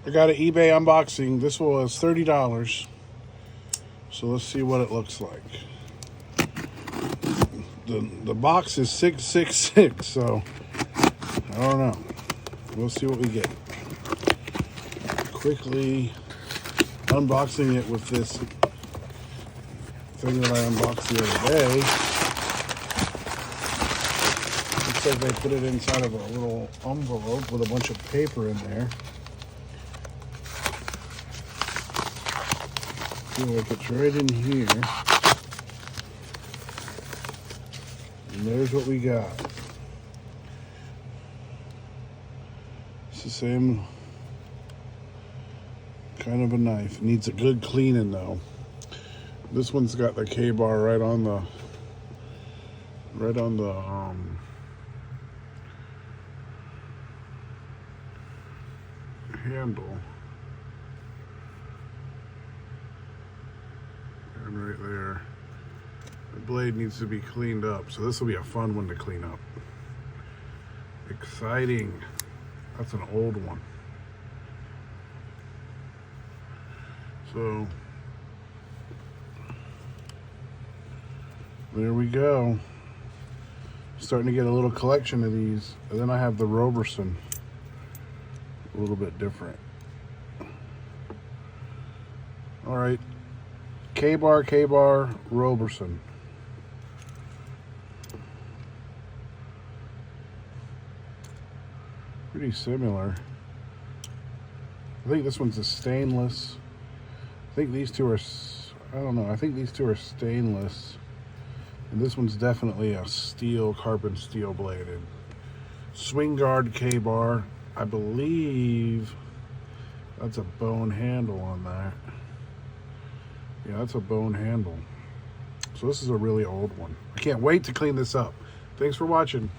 I got an eBay unboxing. This was $30. So let's see what it looks like. The box is 666, so I don't know. We'll see what we get. Quickly unboxing it with this thing that I unboxed the other day. Looks like they put it inside of a little envelope with a bunch of paper in there. Feel like it's right in here. And there's what we got. It's the same kind of a knife. Needs a good cleaning though. This one's got the KaBar right on the handle. And right there. The blade needs to be cleaned up, so this will be a fun one to clean up. Exciting. That's an old one. So there we go. Starting to get a little collection of these. And then I have the Roberson. A little bit different. All right. KaBar, Roberson. Pretty similar. I think this one's a stainless. I think these two are, I don't know, I think these two are stainless. And this one's definitely a steel, carbon steel bladed. Swing guard KaBar. I believe that's a bone handle on that. Yeah, that's a bone handle. So this is a really old one. I can't wait to clean this up. Thanks for watching.